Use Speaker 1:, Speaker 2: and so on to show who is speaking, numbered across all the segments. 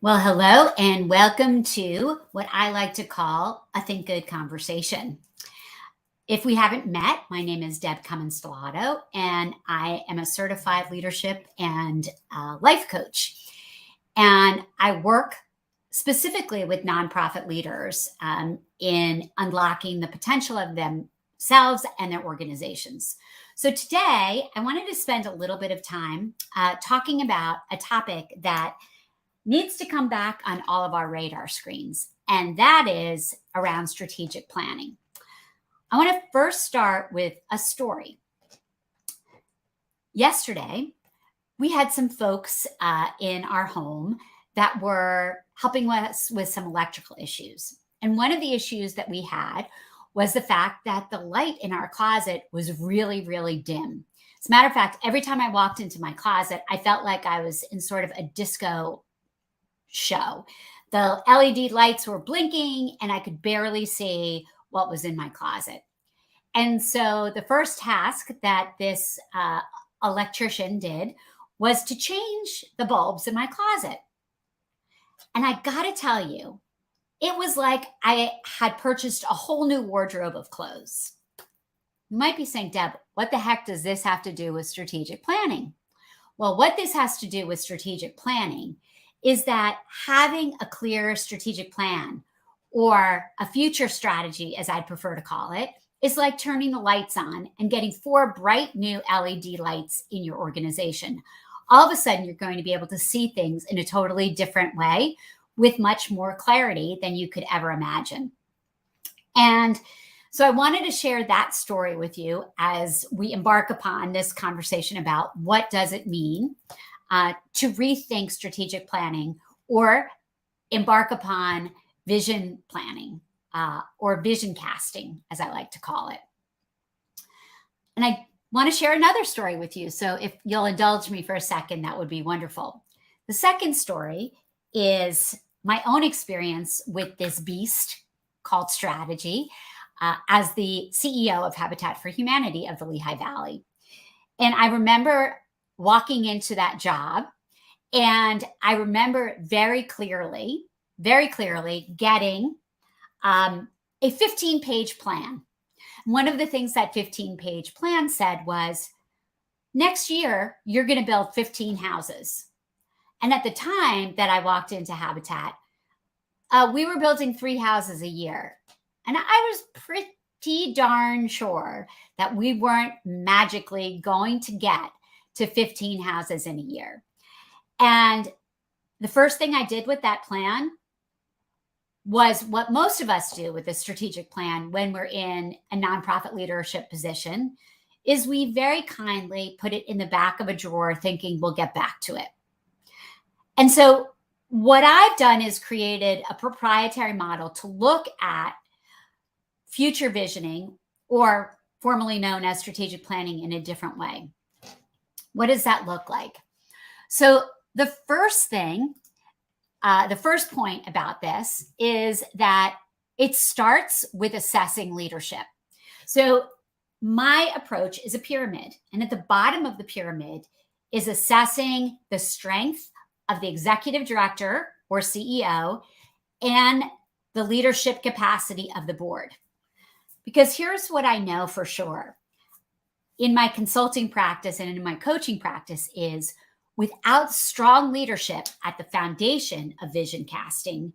Speaker 1: Well, hello and welcome to what I like to call a Think Good conversation. If we haven't met, my name is Deb Cummins Stellato, and I am a certified leadership and life coach. And I work specifically with nonprofit leaders in unlocking the potential of themselves and their organizations. So today, I wanted to spend a little bit of time talking about a topic that needs to come back on all of our radar screens, and that is around strategic planning. I want to first start with a story. Yesterday, we had some folks in our home that were helping us with some electrical issues. And one of the issues that we had was the fact that the light in our closet was really, really dim. As a matter of fact, every time I walked into my closet, I felt like I was in sort of a disco show. The LED lights were blinking and I could barely see what was in my closet. And so the first task that this electrician did was to change the bulbs in my closet. And I got to tell you, it was like I had purchased a whole new wardrobe of clothes. You might be saying, Deb, what the heck does this have to do with strategic planning? Well, what this has to do with strategic planning is that having a clear strategic plan, or a future strategy, as I'd prefer to call it, is like turning the lights on and getting 4 bright new LED lights in your organization. All of a sudden, you're going to be able to see things in a totally different way with much more clarity than you could ever imagine. And so I wanted to share that story with you as we embark upon this conversation about what does it mean to rethink strategic planning or embark upon vision planning or vision casting, as I like to call it. And I want to share another story with you. So if you'll indulge me for a second, that would be wonderful. The second story is my own experience with this beast called strategy as the CEO of Habitat for Humanity of the Lehigh Valley. And I remember walking into that job, and I remember very clearly getting a 15-page plan. One of the things that 15-page plan said was, next year, you're going to build 15 houses. And at the time that I walked into Habitat, we were building 3 houses a year. And I was pretty darn sure that we weren't magically going to get to 15 houses in a year. And the first thing I did with that plan was what most of us do with a strategic plan when we're in a nonprofit leadership position, is we very kindly put it in the back of a drawer thinking we'll get back to it. And so what I've done is created a proprietary model to look at future visioning, or formerly known as strategic planning, in a different way. What does that look like? So the first thing, the first point about this is that it starts with assessing leadership. So my approach is a pyramid. And at the bottom of the pyramid is assessing the strength of the executive director or CEO and the leadership capacity of the board. Because here's what I know for sure in my consulting practice and in my coaching practice is, without strong leadership at the foundation of vision casting,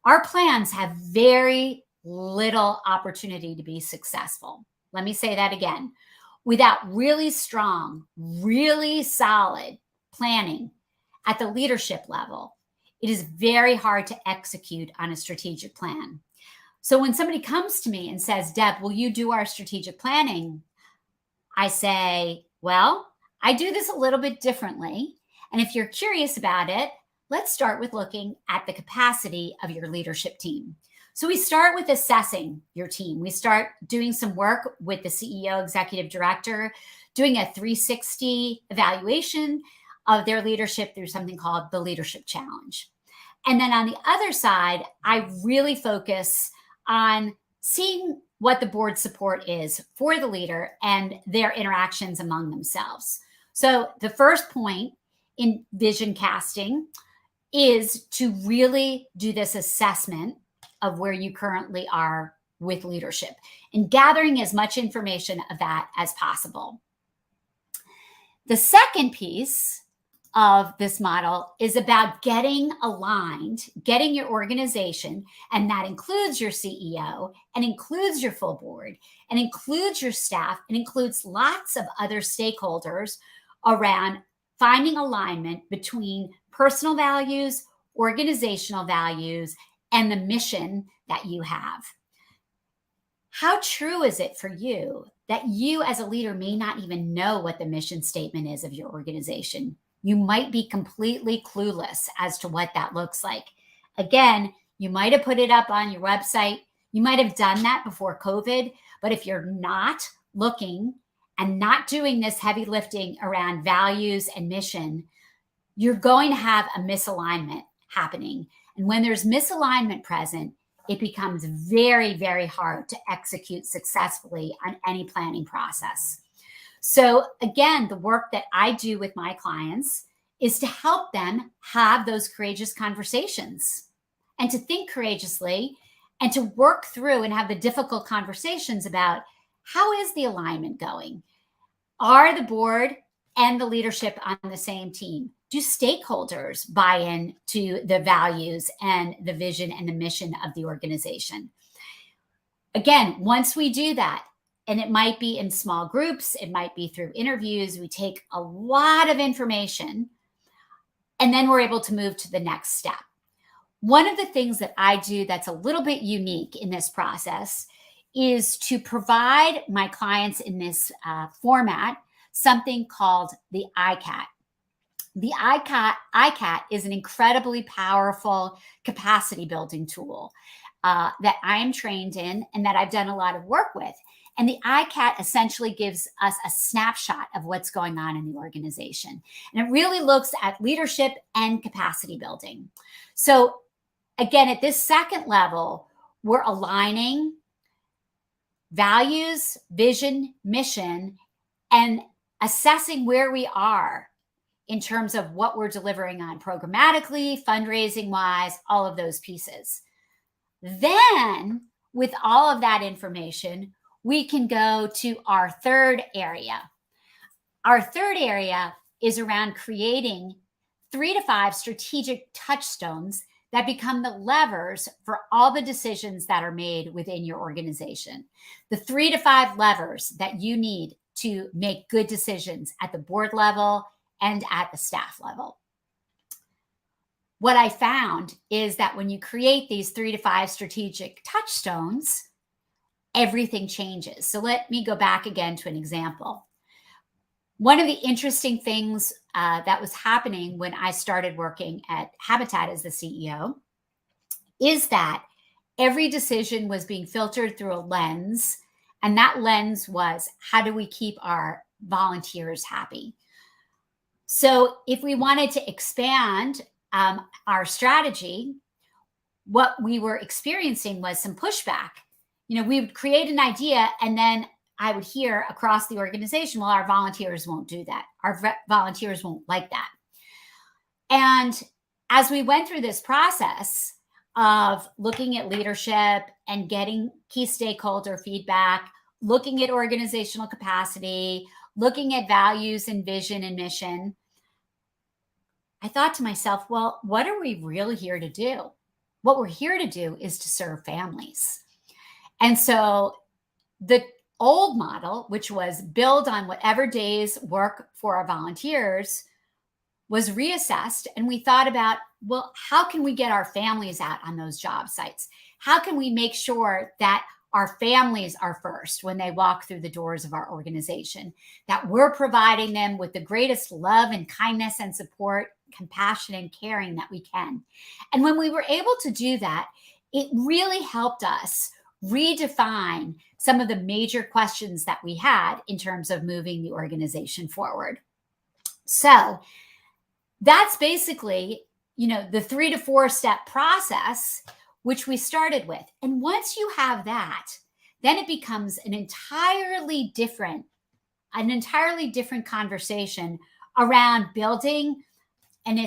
Speaker 1: our plans have very little opportunity to be successful. Let me say that again. Without really strong, really solid planning at the leadership level, it is very hard to execute on a strategic plan. So when somebody comes to me and says, Deb, will you do our strategic planning? I say, well, I do this a little bit differently. And if you're curious about it, let's start with looking at the capacity of your leadership team. So we start with assessing your team. We start doing some work with the CEO, executive director, doing a 360 evaluation of their leadership through something called the Leadership Challenge. And then on the other side, I really focus on seeing what the board support is for the leader and their interactions among themselves. So the first point in vision casting is to really do this assessment of where you currently are with leadership and gathering as much information of that as possible. The second piece of this model is about getting aligned, getting your organization, and that includes your CEO and includes your full board and includes your staff and includes lots of other stakeholders around finding alignment between personal values, organizational values, and the mission that you have. How true is it for you that you as a leader may not even know what the mission statement is of your organization? You might be completely clueless as to what that looks like. Again, you might have put it up on your website. You might have done that before COVID, but if you're not looking and not doing this heavy lifting around values and mission, you're going to have a misalignment happening. And when there's misalignment present, it becomes very, very hard to execute successfully on any planning process. So again, the work that I do with my clients is to help them have those courageous conversations and to think courageously and to work through and have the difficult conversations about how is the alignment going? Are the board and the leadership on the same team? Do stakeholders buy in to the values and the vision and the mission of the organization? Again, once we do that, and it might be in small groups, it might be through interviews, we take a lot of information, and then we're able to move to the next step. One of the things that I do that's a little bit unique in this process is to provide my clients in this format something called the ICAT. The ICAT is an incredibly powerful capacity building tool that I am trained in and that I've done a lot of work with. And the ICAT essentially gives us a snapshot of what's going on in the organization. And it really looks at leadership and capacity building. So again, at this second level, we're aligning values, vision, mission, and assessing where we are in terms of what we're delivering on programmatically, fundraising wise, all of those pieces. Then with all of that information, we can go to our third area. Our third area is around creating 3 to 5 strategic touchstones that become the levers for all the decisions that are made within your organization. The 3 to 5 levers that you need to make good decisions at the board level and at the staff level. What I found is that when you create these 3 to 5 strategic touchstones, everything changes. So let me go back again to an example. One of the interesting things that was happening when I started working at Habitat as the CEO is that every decision was being filtered through a lens, and that lens was, how do we keep our volunteers happy? So if we wanted to expand our strategy, what we were experiencing was some pushback. You know, we would create an idea and then I would hear across the organization, well, our volunteers won't do that. Our volunteers won't like that. And as we went through this process of looking at leadership and getting key stakeholder feedback, looking at organizational capacity, looking at values and vision and mission, I thought to myself, well, what are we really here to do? What we're here to do is to serve families. And so the old model, which was build on whatever days work for our volunteers, was reassessed. And we thought about, well, how can we get our families out on those job sites? How can we make sure that our families are first when they walk through the doors of our organization, that we're providing them with the greatest love and kindness and support, compassion and caring that we can. And when we were able to do that, it really helped us redefine some of the major questions that we had in terms of moving the organization forward. So that's basically, you know, the 3 to 4 step process, which we started with. And once you have that, then it becomes an entirely different conversation around building an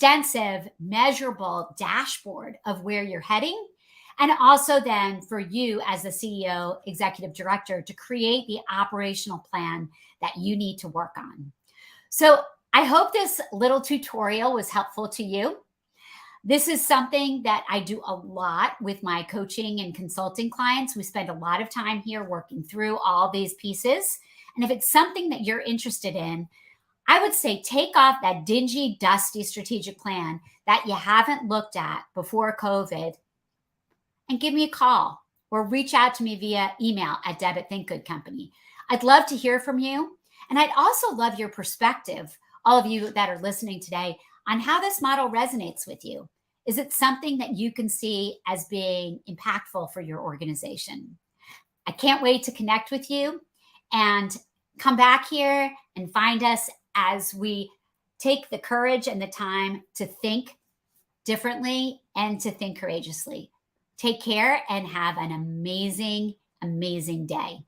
Speaker 1: extensive, measurable dashboard of where you're heading. And also, then for you as the CEO, executive director, to create the operational plan that you need to work on. So, I hope this little tutorial was helpful to you. This is something that I do a lot with my coaching and consulting clients. We spend a lot of time here working through all these pieces. And if it's something that you're interested in, I would say take off that dingy, dusty strategic plan that you haven't looked at before COVID and give me a call or reach out to me via email at Deb@thinkgoodcompany. I'd love to hear from you. And I'd also love your perspective, all of you that are listening today, on how this model resonates with you. Is it something that you can see as being impactful for your organization? I can't wait to connect with you and come back here and find us as we take the courage and the time to think differently and to think courageously. Take care and have an amazing, amazing day.